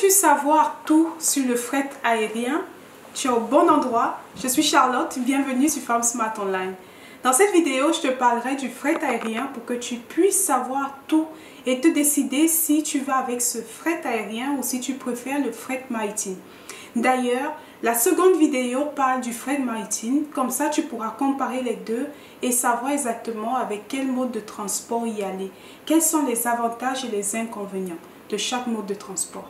Veux-tu savoir tout sur le fret aérien? Tu es au bon endroit. Je suis Charlotte, bienvenue sur Femme Smart Online. Dans cette vidéo, je te parlerai du fret aérien pour que tu puisses savoir tout et te décider si tu vas avec ce fret aérien ou si tu préfères le fret maritime. D'ailleurs, la seconde vidéo parle du fret maritime, comme ça tu pourras comparer les deux et savoir exactement avec quel mode de transport y aller. Quels sont les avantages et les inconvénients de chaque mode de transport.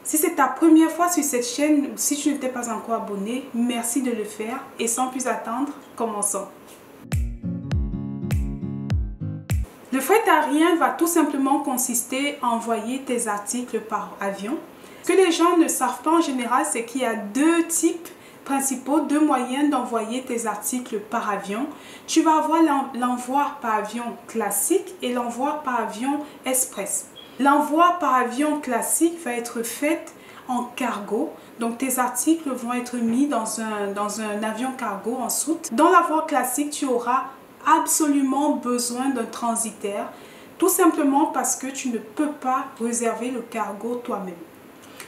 Si c'est ta première fois sur cette chaîne, ou si tu ne t'es pas encore abonné, merci de le faire et sans plus attendre, commençons. Le fret aérien va tout simplement consister à envoyer tes articles par avion. Ce que les gens ne savent pas en général, c'est qu'il y a deux types principaux, deux moyens d'envoyer tes articles par avion. Tu vas avoir l'envoi par avion classique et l'envoi par avion express. L'envoi par avion classique va être fait en cargo. Donc tes articles vont être mis dans un avion cargo en soute. Dans l'envoi classique, tu auras absolument besoin d'un transitaire. Tout simplement parce que tu ne peux pas réserver le cargo toi-même.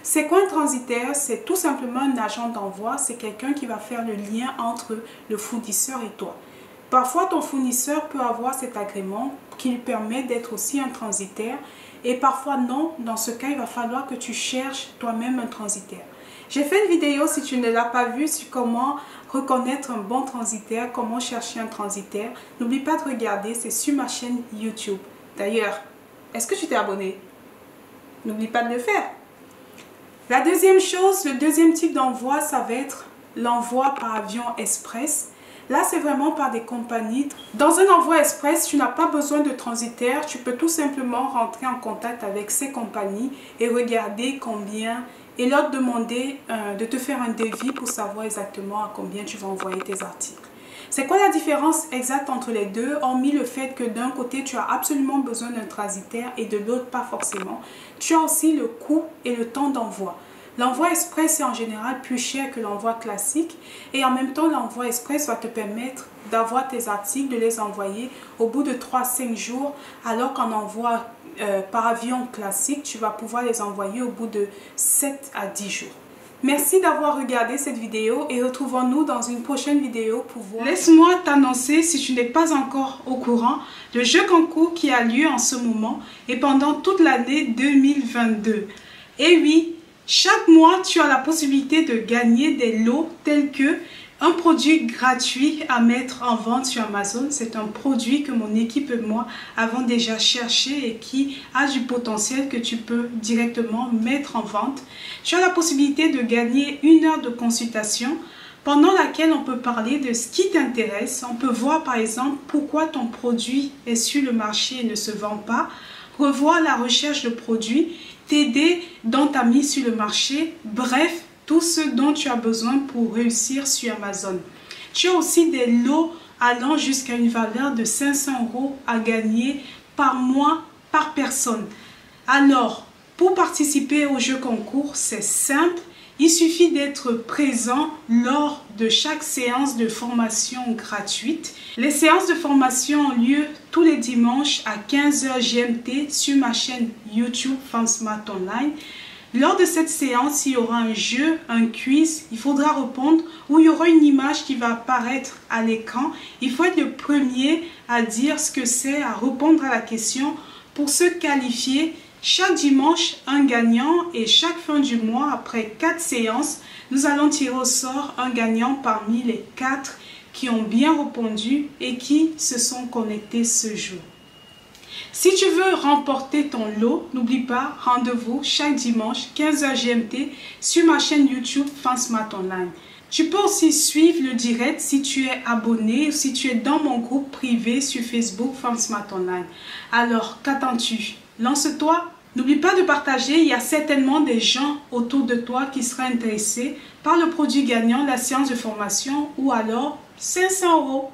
C'est quoi un transitaire? C'est tout simplement un agent d'envoi. C'est quelqu'un qui va faire le lien entre le fournisseur et toi. Parfois, ton fournisseur peut avoir cet agrément qui lui permet d'être aussi un transitaire. Et parfois non, dans ce cas, il va falloir que tu cherches toi-même un transitaire. J'ai fait une vidéo, si tu ne l'as pas vue, sur comment reconnaître un bon transitaire, comment chercher un transitaire. N'oublie pas de regarder, c'est sur ma chaîne YouTube. D'ailleurs, est-ce que tu t'es abonné? N'oublie pas de le faire. La deuxième chose, le deuxième type d'envoi, ça va être l'envoi par avion express. Là, c'est vraiment par des compagnies. Dans un envoi express, tu n'as pas besoin de transitaire. Tu peux tout simplement rentrer en contact avec ces compagnies et regarder combien et leur demander de te faire un devis pour savoir exactement à combien tu vas envoyer tes articles. C'est quoi la différence exacte entre les deux, hormis le fait que d'un côté, tu as absolument besoin d'un transitaire et de l'autre, pas forcément. Tu as aussi le coût et le temps d'envoi. L'envoi express est en général plus cher que l'envoi classique et en même temps l'envoi express va te permettre d'avoir tes articles, de les envoyer au bout de 3-5 jours alors qu'en envoi par avion classique, tu vas pouvoir les envoyer au bout de 7 à 10 jours. Merci d'avoir regardé cette vidéo et retrouvons-nous dans une prochaine vidéo pour voir. Laisse-moi t'annoncer, si tu n'es pas encore au courant, le jeu concours qui a lieu en ce moment et pendant toute l'année 2022. Et oui, chaque mois, tu as la possibilité de gagner des lots tels que un produit gratuit à mettre en vente sur Amazon. C'est un produit que mon équipe et moi avons déjà cherché et qui a du potentiel que tu peux directement mettre en vente. Tu as la possibilité de gagner 1 heure de consultation pendant laquelle on peut parler de ce qui t'intéresse. On peut voir par exemple pourquoi ton produit est sur le marché et ne se vend pas, revoir la recherche de produits, t'aider dans ta mise sur le marché, bref, tout ce dont tu as besoin pour réussir sur Amazon. Tu as aussi des lots allant jusqu'à une valeur de 500 € à gagner par mois, par personne. Alors, pour participer au jeu concours, c'est simple. Il suffit d'être présent lors de chaque séance de formation gratuite. Les séances de formation ont lieu tous les dimanches à 15 h GMT sur ma chaîne YouTube Femme Smart Online. Lors de cette séance, il y aura un jeu, un quiz, il faudra répondre ou il y aura une image qui va apparaître à l'écran. Il faut être le premier à dire ce que c'est, à répondre à la question pour se qualifier. Chaque dimanche, un gagnant et chaque fin du mois, après 4 séances, nous allons tirer au sort un gagnant parmi les 4 qui ont bien répondu et qui se sont connectés ce jour. Si tu veux remporter ton lot, n'oublie pas, rendez-vous chaque dimanche 15 h GMT sur ma chaîne YouTube Femme Smart Online. Tu peux aussi suivre le direct si tu es abonné ou si tu es dans mon groupe privé sur Facebook Femme Smart Online. Alors, qu'attends-tu? Lance-toi. N'oublie pas de partager, il y a certainement des gens autour de toi qui seraient intéressés par le produit gagnant, la séance de formation ou alors 500 €.